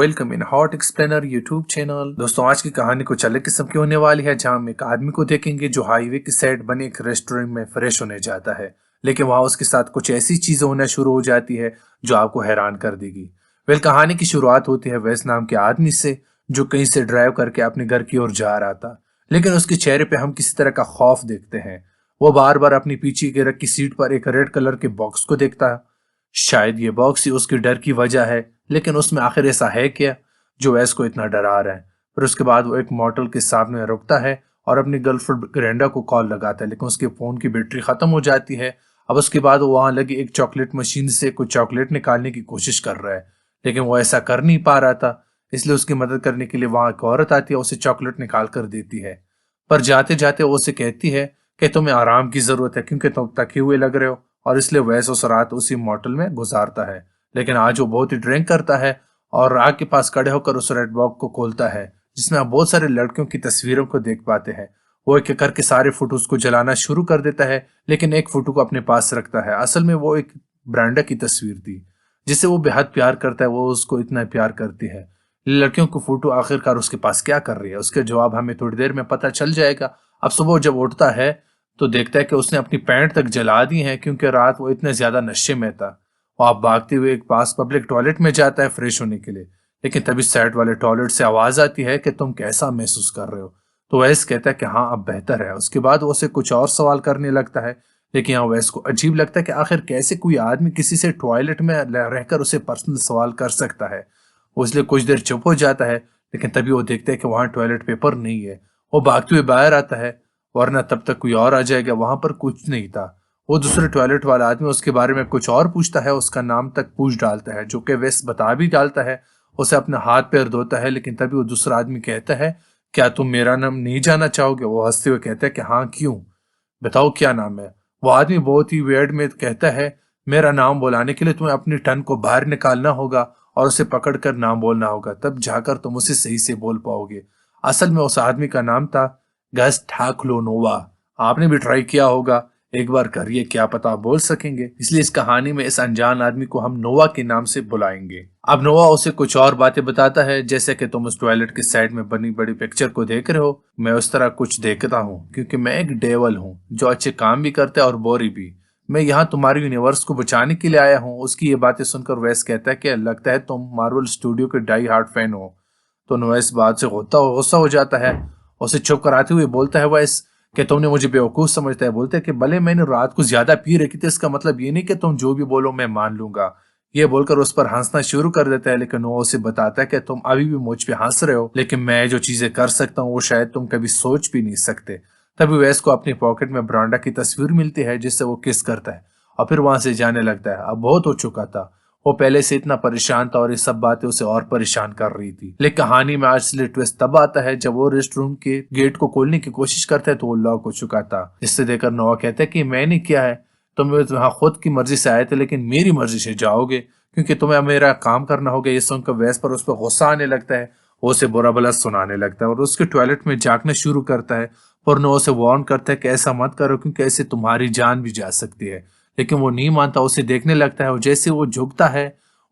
Welcome in hot explainer YouTube channel. दोस्तों आज की कहानी कुछ अलग किस्म की होने वाली है, जहां हम एक आदमी को देखेंगे जो हाईवे की साइड बने एक रेस्टोरेंट में फ्रेश होने जाता है, लेकिन वहां उसके साथ कुछ ऐसी चीजें होना शुरू हो जाती है जो आपको हैरान कर देगी। कहानी की शुरुआत होती है वैस नाम के आदमी से, जो कहीं से ड्राइव करके अपने घर की ओर जा रहा था, लेकिन उसके चेहरे पे हम किसी तरह का खौफ देखते हैं। वो बार बार अपनी पीछे की रखी सीट पर एक रेड कलर के बॉक्स को देखता है। शायद ये बॉक्स ही उसके डर की वजह है, लेकिन उसमें आखिर ऐसा है क्या जो वैस को इतना डरा रहा है। फिर उसके बाद वो एक मोटल के सामने रुकता है और अपनी गर्लफ्रेंड ग्रेंडा को कॉल लगाता है, लेकिन उसके फोन की बैटरी खत्म हो जाती है। अब उसके बाद वो वहां लगी एक चॉकलेट मशीन से कुछ चॉकलेट निकालने की कोशिश कर रहा है, लेकिन वो ऐसा कर नहीं पा रहा था। इसलिए उसकी मदद करने के लिए वहां एक औरत आती है, उसे चॉकलेट निकाल कर देती है। पर जाते जाते वो उसे कहती है कि तुम्हें आराम की जरूरत है, क्योंकि तुम थके हुए लग रहे हो। और इसलिए वैस उस रात उसी मोटल में गुजारता है। लेकिन आज वो बहुत ही ड्रिंक करता है और आग के पास खड़े होकर उस रेड बॉक्स को खोलता है, जिसमें आप बहुत सारे लड़कियों की तस्वीरों को देख पाते हैं। वो एक एक करके सारे फोटोज को जलाना शुरू कर देता है, लेकिन एक फोटो को अपने पास रखता है। असल में वो एक ब्रांडा की तस्वीर थी, जिसे वो बेहद प्यार करता है। वो उसको इतना प्यार करती है। लड़कियों की फोटो आखिरकार उसके पास क्या कर रही है, उसके जवाब हमें थोड़ी देर में पता चल जाएगा। अब सुबह जब उठता है तो देखता है कि उसने अपनी पैंट तक जला दी है, क्योंकि रात वो इतने ज्यादा नशे में था। वो आप भागते हुए एक पास पब्लिक टॉयलेट में जाता है फ्रेश होने के लिए, लेकिन तभी साइड वाले टॉयलेट से आवाज आती है कि तुम कैसा महसूस कर रहे हो। तो वैस कहता है कि हाँ अब बेहतर है। उसके बाद वो उसे कुछ और सवाल करने लगता है, लेकिन यहाँ वैस को अजीब लगता है कि आखिर कैसे कोई आदमी किसी से टॉयलेट में रहकर उसे पर्सनल सवाल कर सकता है। वो इसलिए कुछ देर चुप हो जाता है, लेकिन तभी वो देखता है कि वहां टॉयलेट पेपर नहीं है। वो भागते हुए बाहर आता है, वरना तब तक कोई और आ जाएगा। वहां पर कुछ नहीं था। वो दूसरे टॉयलेट वाला आदमी उसके बारे में कुछ और पूछता है, उसका नाम तक पूछ डालता है, जो कि वेस बता भी डालता है। उसे अपना हाथ पैर धोता है, लेकिन तभी वो दूसरा आदमी कहता है क्या तुम मेरा नाम नहीं जानना चाहोगे। वो हंसते हुए कहता है कि हाँ क्यों, बताओ क्या नाम है। वो आदमी बहुत ही वेयर्ड में कहता है मेरा नाम बुलाने के लिए तुम्हें अपनी टंग को बाहर निकालना होगा और उसे पकड़कर नाम बोलना होगा, तब जाकर तुम उसे सही से बोल पाओगे। असल में उस आदमी का नाम था गस ठाकलोनोवा। आपने भी ट्राई किया होगा, एक बार करिए, क्या पता आप बोल सकेंगे। इसलिए इस कहानी में इस अनजान आदमी को हम नोवा के नाम से बुलाएंगे। अब नोवा उसे कुछ और बातें बताता है, जैसे कि तुम उस टॉयलेट के साइड में बनी बड़ी पिक्चर को देख रहे हो, मैं उस तरह कुछ देखता हूँ, क्योंकि मैं एक डेवल हूँ जो अच्छे काम भी करता है और बोरी भी। मैं यहाँ तुम्हारे यूनिवर्स को बचाने के लिए आया हूँ। उसकी ये बातें सुनकर वैस कहता है कि लगता है तुम मार्वल स्टूडियो के डाई हार्ड फैन हो। तो नोवा इस बात से गुस्सा हो जाता है। उसे चुप कराते हुए बोलता है वैस कि तुमने मुझे बेवकूफ समझता है। बोलते हैं कि भले मैंने रात को ज्यादा पी रखी थी, इसका मतलब ये नहीं कि तुम जो भी बोलो मैं मान लूंगा। ये बोलकर उस पर हंसना शुरू कर देता है, लेकिन वो उसे बताता है कि तुम अभी भी मुझ पे हंस रहे हो, लेकिन मैं जो चीजें कर सकता हूँ वो शायद तुम कभी सोच भी नहीं सकते। तभी वैस को अपनी पॉकेट में ब्रांडा की तस्वीर मिलती है, जिससे वो किस करता है और फिर वहां से जाने लगता है। अब बहुत हो चुका था, वो पहले से इतना परेशान था और ये सब बातें उसे और परेशान कर रही थी। लेकिन कहानी में असली ट्विस्ट तब आता है जब वो रेस्ट रूम के गेट को खोलने की कोशिश करता है, तो वो लॉक हो चुका था। इससे देखकर नोवा कहता है कि मैंने किया है, तुम यहाँ खुद की मर्जी से आए थे, लेकिन मेरी मर्जी से जाओगे, क्योंकि तुम्हें मेरा काम करना होगा। ये सुनकर वैस पर उस पर गुस्सा आने लगता है। वो उसे बुरा भला सुनाने लगता है और उसके टॉयलेट में झांकना शुरू करता है। पर नोवा उसे वार्न करता है कि ऐसा मत करो, क्योंकि ऐसे तुम्हारी जान भी जा सकती है। लेकिन वो नहीं मानता, उसे देखने लगता है और जैसे वो झुकता है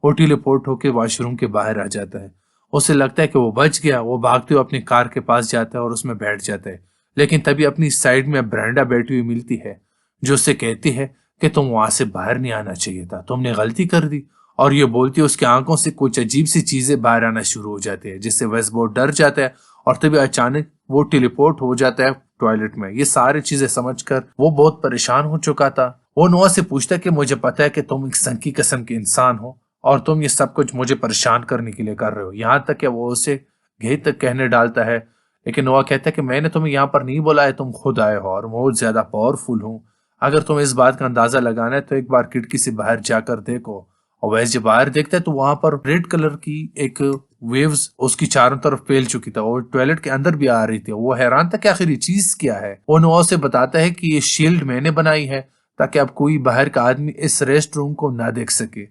वो टेलीपोर्ट होकर वॉशरूम के बाहर आ जाता है। उसे लगता है कि वो बच गया। वो भागते हुए अपनी कार के पास जाता है और उसमें बैठ जाता है, लेकिन तभी अपनी साइड में ब्रांडा बैठी हुई मिलती है, जो उससे कहती है कि तुम वहां से बाहर नहीं आना चाहिए था, तुमने गलती कर दी। और ये बोलती है उसकी आंखों से कुछ अजीब सी चीजें बाहर आना शुरू हो जाती है, जिससे वेस बहुत डर जाता है और तभी अचानक वो टेलीपोर्ट हो जाता है टॉयलेट में। ये सारी चीजें समझकर वो बहुत परेशान हो चुका था। वो नोआ से पूछता है कि मुझे पता है कि तुम एक संकी किस्म के इंसान हो और तुम ये सब कुछ मुझे परेशान करने के लिए कर रहे हो। यहाँ तक कि वो उसे घेत तक कहने डालता है, लेकिन नोआ कहता है कि मैंने तुम्हें यहाँ पर नहीं बुलाया, तुम खुद आए हो और बहुत ज्यादा पावरफुल हूँ। अगर तुम्हें इस बात का अंदाजा लगाना है तो एक बार खिड़की से बाहर जाकर देखो। और वैसे जब बाहर देखता है तो वहां पर रेड कलर की एक वेव्स उसकी चारों तरफ फैल चुकी था और टॉयलेट के अंदर भी आ रही थी। वो हैरान था कि आखिर ये चीज क्या है। वो नोआ से बताता है कि ये शील्ड मैंने बनाई है, ताकि अब कोई बाहर का आदमी इस रेस्ट रूम को ना देख सके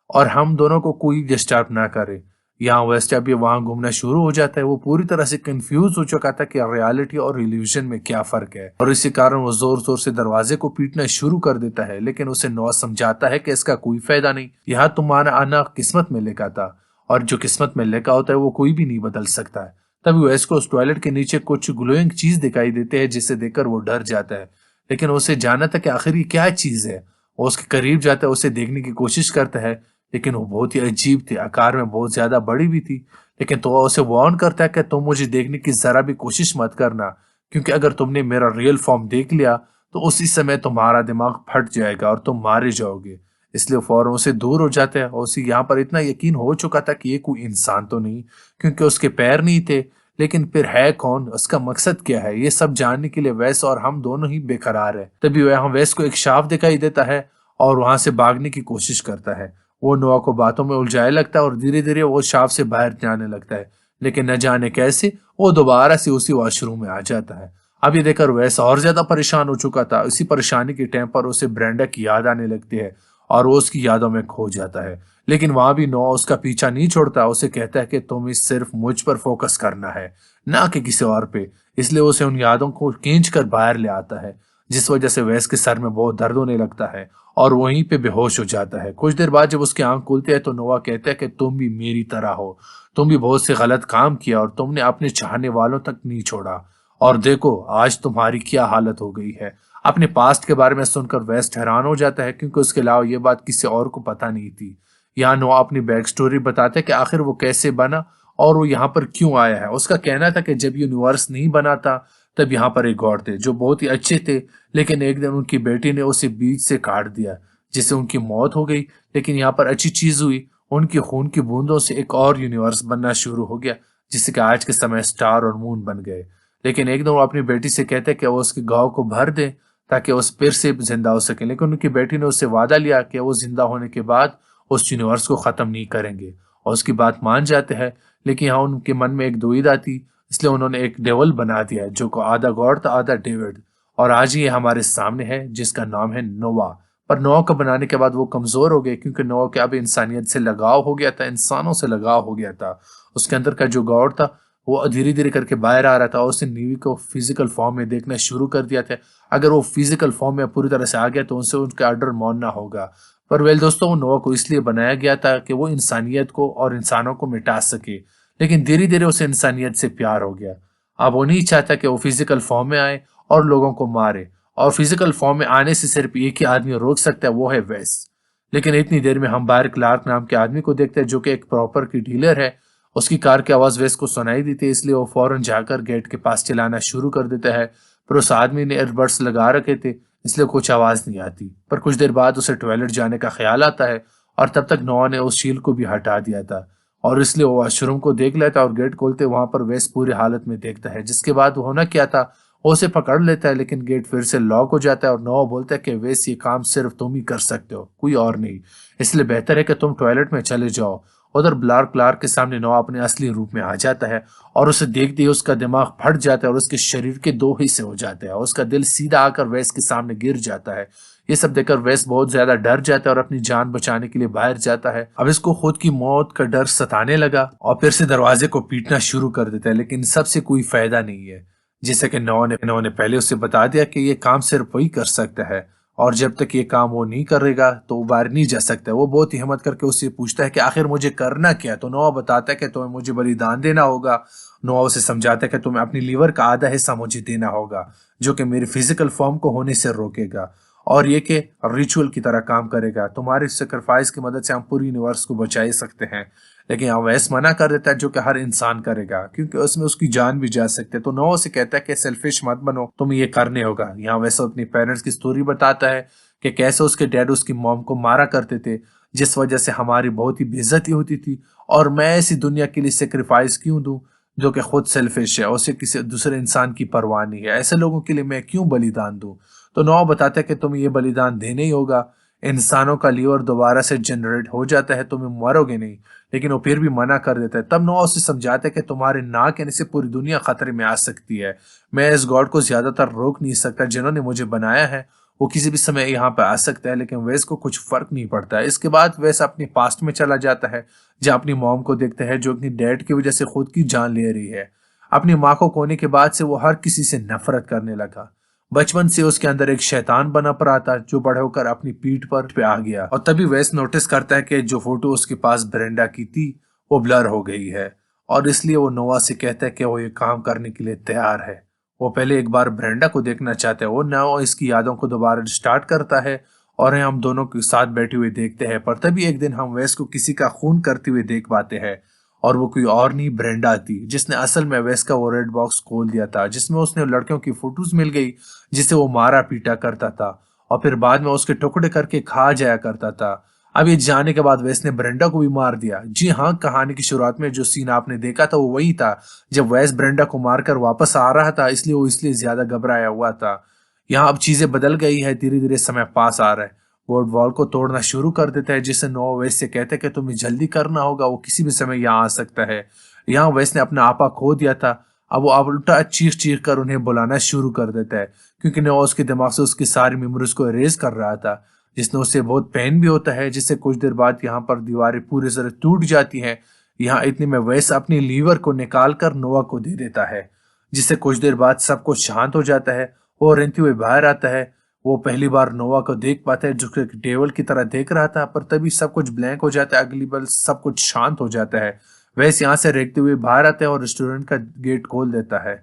और हम दोनों को कोई डिस्टर्ब ना करे। यहाँ वेस्ट जब ये वहां घूमना शुरू हो जाता है, वो पूरी तरह से कंफ्यूज हो चुका था कि रियलिटी और इल्यूजन में क्या फर्क है, और इसी कारण वो जोर जोर से दरवाजे को पीटना शुरू कर देता है। लेकिन उसे नोआ समझाता है कि इसका कोई फायदा नहीं, यहाँ तुम्हारा आना किस्मत में लिखा था और जो किस्मत में लिखा होता है वो कोई भी नहीं बदल सकता है। तभी वेस को उस टॉयलेट के नीचे कुछ ग्लोइंग चीज दिखाई देते हैं जिसे देखकर वो डर जाता है, लेकिन उसे जानना था कि आखिर ये क्या चीज है। वो उसके करीब जाता है, उसे देखने की कोशिश करता है, लेकिन वो बहुत ही अजीब थी, आकार में बहुत ज्यादा बड़ी भी थी। लेकिन तो वह उसे वार्न करता है कि तुम मुझे देखने की जरा भी कोशिश मत करना, क्योंकि अगर तुमने मेरा रियल फॉर्म देख लिया तो उसी समय तुम्हारा दिमाग फट जाएगा और तुम मारे जाओगे। इसलिए फौरन उसे दूर हो जाते हैं और उसे यहाँ पर इतना यकीन हो चुका था कि ये कोई इंसान तो नहीं, क्योंकि उसके पैर नहीं थे। लेकिन फिर है कौन, उसका मकसद क्या है, ये सब जानने के लिए वैस और हम दोनों ही बेकरार है। तभी वह वैस को एक सांप दिखाई देता है और वहां से भागने की कोशिश करता है। वो नोआ को बातों में उलझाने लगता है और धीरे धीरे वो सांप से बाहर जाने लगता है, लेकिन न जाने कैसे वो दोबारा से उसी वॉशरूम में आ जाता है। अब ये देखकर वैस और ज्यादा परेशान हो चुका था। इसी परेशानी के टाइम पर उसे ब्रेंडा की याद आने लगती है और वो उसकी यादों में खो जाता है। लेकिन वहां भी नोआ उसका पीछा नहीं छोड़ता, उसे कहता है कि तुम्हें सिर्फ मुझ पर फोकस करना है, ना कि किसी और पे। इसलिए उसे उन यादों को खींच कर बाहर ले आता है, जिस वजह से वैस के सर में बहुत दर्द होने लगता है और वहीं पे बेहोश हो जाता है। कुछ देर बाद जब उसकी आंख खुलती है तो नोआ कहता है कि तुम भी मेरी तरह हो, तुम भी बहुत से गलत काम किया और तुमने अपने चाहने वालों तक नहीं छोड़ा, और देखो आज तुम्हारी क्या हालत हो गई है। अपने पास्ट के बारे में सुनकर वेस्ट हैरान हो जाता है, क्योंकि उसके अलावा ये बात किसी और को पता नहीं थी। यहाँ नोआ अपनी बैक स्टोरी बताते हैं कि आखिर वो कैसे बना और वो यहाँ पर क्यों आया है। उसका कहना था कि जब यूनिवर्स नहीं बना था तब यहाँ पर एक गॉड थे जो बहुत ही अच्छे थे, लेकिन एक दिन उनकी बेटी ने उसे बीच से काट दिया, जिससे उनकी मौत हो गई। लेकिन यहाँ पर अच्छी चीज हुई, उनकी खून की बूंदों से एक और यूनिवर्स बनना शुरू हो गया, जिससे कि आज के समय स्टार और मून बन गए। लेकिन एक दिन वो अपनी बेटी से कहते कि वो उसके घाव को भर दे ताकि उस फिर से जिंदा हो सके, लेकिन उनकी बेटी ने उससे वादा लिया कि वो जिंदा होने के बाद उस यूनिवर्स को खत्म नहीं करेंगे, और उसकी बात मान जाते हैं। लेकिन यहाँ उनके मन में एक दुविधा थी, इसलिए उन्होंने एक डेवल बना दिया जो को आधा गॉड था आधा डेविड, और आज ये हमारे सामने है जिसका नाम है नोवा। पर नोवा को बनाने के बाद वो कमजोर हो गए, क्योंकि नोवा के अब इंसानियत से लगाव हो गया था, इंसानों से लगाव हो गया था। उसके अंदर का जो गॉड था वो धीरे धीरे करके बाहर आ रहा था और उसने नीवी को फिजिकल फॉर्म में देखना शुरू कर दिया था। अगर वो फिजिकल फॉर्म में पूरी तरह से आ गया तो उनसे उनका ऑर्डर मानना होगा। पर वेल दोस्तों, वो नोवा को इसलिए बनाया गया था कि वो इंसानियत को और इंसानों को मिटा सके, लेकिन धीरे धीरे उसे इंसानियत से प्यार हो गया। अब वो नहीं चाहता कि वो फिजिकल फॉर्म में आए और लोगों को मारे, और फिजिकल फॉर्म में आने से सिर्फ एक ही आदमी रोक सकता है, वो है वेस। लेकिन इतनी देर में हम बाहर क्लार्क नाम के आदमी को देखते हैं जो कि एक प्रॉपर की डीलर है। उसकी कार की आवाज वेस को सुनाई दी थी, इसलिए वो फौरन जाकर गेट के पास चलाना शुरू कर देता है। पर उस आदमी ने एयरबड्स लगा रखे थे, इसलिए कुछ आवाज नहीं आती। पर कुछ देर बाद उसे टॉयलेट जाने का ख्याल आता है, और तब तक नोआ ने उस शील्ड को भी हटा दिया था, और इसलिए वो वॉशरूम को देख लेता है और गेट खोलते वहां पर वेस पूरी हालत में देखता है। जिसके बाद होना क्या था, वो उसे पकड़ लेता है, लेकिन गेट फिर से लॉक हो जाता है और नोआ बोलता है कि वेस ये काम सिर्फ तुम ही कर सकते हो, कोई और नहीं, इसलिए बेहतर है कि तुम टॉयलेट में चले जाओ। उधर ब्लार क्लार्क के सामने नोआ अपने असली रूप में आ जाता है, और उसे देखते ही उसका दिमाग फट जाता है और उसके शरीर के दो हिस्से हो जाते हैं और उसका दिल सीधा आकर वेस के सामने गिर जाता है। ये सब देखकर वेस बहुत ज्यादा डर जाता है और अपनी जान बचाने के लिए बाहर जाता है। अब इसको खुद की मौत का डर सताने लगा और फिर से दरवाजे को पीटना शुरू कर देता है, लेकिन सबसे कोई फायदा नहीं है। जैसे कि नोआ ने पहले उसे बता दिया कि ये काम सिर्फ वही कर सकता है, और जब तक ये काम वो नहीं करेगा तो वो बाहर नहीं जा सकता। वो बहुत ही हिम्मत करके उससे पूछता है कि आखिर मुझे करना क्या। तो नोआ बताता है कि तुम्हें मुझे बलिदान देना होगा। नोआ उसे समझाता है कि तुम्हें अपनी लीवर का आधा हिस्सा मुझे देना होगा, जो कि मेरे फिजिकल फॉर्म को होने से रोकेगा, और ये कि रिचुअल की तरह काम करेगा। तुम्हारे सेक्रीफाइस की मदद से हम पूरी यूनिवर्स को बचा सकते हैं। लेकिन अवैस मना कर देता है, जो कि हर इंसान करेगा, क्योंकि उसमें उसकी जान भी जा सकते है। तो नोआ से कहता है कि सेल्फिश मत बनो, तुम्हें ये करने होगा। यहाँ वैसे अपनी पेरेंट्स की स्टोरी बताता है कि कैसे उसके डैड उसकी मॉम को मारा करते थे, जिस वजह से हमारी बहुत ही बेइज्जती होती थी, और मैं ऐसी दुनिया के लिए सेक्रीफाइस क्यों दूं जो कि खुद सेल्फिश है, उसे किसी दूसरे इंसान की परवाह नहीं है। ऐसे लोगों के लिए मैं क्यों बलिदान दूं। तो नोआ बताता है कि तुम्हें ये बलिदान देने ही होगा। इंसानों का लीवर दोबारा से जनरेट हो जाता है, तुम्हें मरोगे नहीं। लेकिन वो फिर भी मना कर देता है। तब नोआ उसे समझाता है कि तुम्हारे ना कहने से पूरी दुनिया खतरे में आ सकती है। मैं इस गॉड को ज्यादातर रोक नहीं सकता, जिन्होंने मुझे बनाया है वो किसी भी समय यहाँ पे आ सकता है, लेकिन वेस को कुछ फर्क नहीं पड़ता है। इसके बाद वेस अपने पास्ट में चला जाता है, जहाँ अपनी मॉम को देखता है जो अपनी डैड की वजह से खुद की जान ले रही है। अपनी माँ को खोने के बाद से वो हर किसी से नफरत करने लगा। बचपन से उसके अंदर एक शैतान बना पड़ा था, जो बड़े होकर अपनी पीठ पर पे आ गया। और तभी वेस नोटिस करता है कि जो फोटो उसके पास ब्रेंडा की थी वो ब्लर हो गई है और इसलिए वो नोवा से कहता है कि वो ये काम करने के लिए तैयार है। वो पहले एक बार ब्रेंडा को देखना चाहता है। वो नोवा इसकी यादों को दोबारा स्टार्ट करता है और हम दोनों के साथ बैठे हुए देखते हैं। पर तभी एक दिन हम वेस को किसी का खून करते हुए देख पाते हैं और वो कोई और नहीं ब्रेंडा थी, जिसने असल में वेस का वो रेड बॉक्स खोल दिया था जिसमें उसने लड़कियों की फोटोज मिल गई जिसे वो मारा पीटा करता था और फिर बाद में उसके टुकड़े करके खा जाया करता था। अब ये जाने के बाद वेस ने ब्रेंडा को भी मार दिया। जी हाँ, कहानी की शुरुआत में जो सीन आपने देखा था वो वही था जब वेस ब्रेंडा को मारकर वापस आ रहा था, इसलिए वो इसलिए ज्यादा घबराया हुआ था। यहाँ अब चीजें बदल गई है, धीरे धीरे समय पास आ रहा है। गोड वॉल को तोड़ना शुरू कर देता है जिससे नोवा वेस से कहते हैं कि तुम्हें जल्दी करना होगा, वो किसी भी समय यहाँ आ सकता है। यहाँ वेस ने अपना आपा खो दिया था। अब वो उल्टा चीख चीख कर उन्हें बुलाना शुरू कर देता है क्योंकि नोवा उसके दिमाग से उसकी सारी मेमोरीज को इरेज कर रहा था, जिसने उससे बहुत पेन भी होता है। जिससे कुछ देर बाद यहाँ पर दीवारें पूरी तरह टूट जाती हैं। यहाँ इतने में वेस अपनी लीवर को निकाल कर नोवा को दे देता है, जिससे कुछ देर बाद सब कुछ शांत हो जाता है। वो रेंगते हुए बाहर आता है। वो पहली बार नोवा को देख पाता है जो कि डेविल की तरह देख रहा था, पर तभी सब कुछ ब्लैंक हो जाता है। अगली बार सब कुछ शांत हो जाता है। वैसे यहाँ से रेंगते हुए बाहर आता है और रेस्टोरेंट का गेट खोल देता है।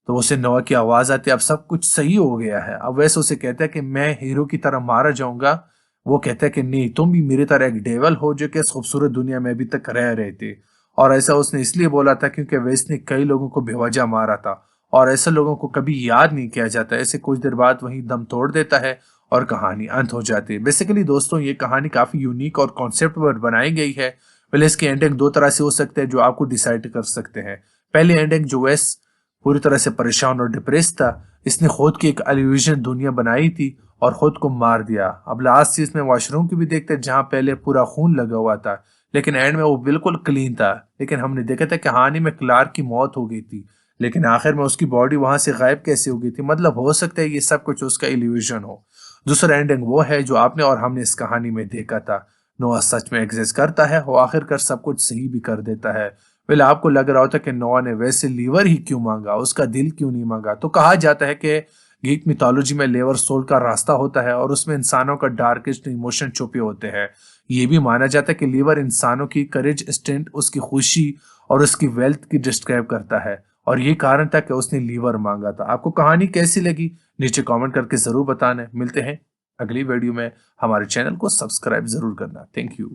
तो उसे नोवा की आवाज आती है, अब सब कुछ सही हो गया है। अब वैसे उसे कहता है कि मैं हीरो की तरह मारा जाऊंगा। वो कहता है कि नहीं, तुम भी मेरी तरह एक डेविल हो जो कि इस खूबसूरत दुनिया में अभी तक रह रहे थे। और ऐसा उसने इसलिए बोला था क्योंकि वैस ने कई लोगों को बेवजह मारा था और ऐसे लोगों को कभी याद नहीं किया जाता। ऐसे कुछ देर बाद वहीं दम तोड़ देता है और कहानी अंत हो जाती है। बेसिकली दोस्तों, ये कहानी काफी यूनिक और कॉन्सेप्ट पर बनाई गई है। पहले इसकी एंडिंग दो तरह से हो सकते हैं जो आपको डिसाइड कर सकते हैं। पहली एंडिंग, जो वेस पूरी तरह से परेशान और डिप्रेस था, इसने खुद की एक इल्यूजन दुनिया बनाई थी और खुद को मार दिया। अब लास्ट सीज में वॉशरूम की भी देखते हैं जहां पहले पूरा खून लगा हुआ था लेकिन एंड में वो बिल्कुल क्लीन था। लेकिन हमने देखा था कहानी में क्लार्क की मौत हो गई थी, लेकिन आखिर में उसकी बॉडी वहां से गायब कैसे हो गई थी। मतलब हो सकता है ये सब कुछ उसका इल्यूजन हो। दूसरा एंडिंग वो है जो आपने और हमने इस कहानी में देखा था। नोआ सच में एग्जिस्ट करता है, वो आखिरकार सब कुछ सही भी कर देता है। पहले आपको लग रहा होता कि नोआ ने वैसे लीवर ही क्यों मांगा, उसका दिल क्यों नहीं मांगा। तो कहा जाता है कि ग्रीक मिथोलॉजी में लीवर सोल का रास्ता होता है और उसमें इंसानों का डार्केस्ट इमोशन छुपे होते हैं। ये भी माना जाता है कि लीवर इंसानों की करेज, स्ट्रेंथ, उसकी खुशी और उसकी वेल्थ की डिस्क्राइब करता है और ये कारण था कि उसने लीवर मांगा था। आपको कहानी कैसी लगी नीचे कमेंट करके जरूर बताना। मिलते हैं अगली वीडियो में। हमारे चैनल को सब्सक्राइब जरूर करना। Thank you.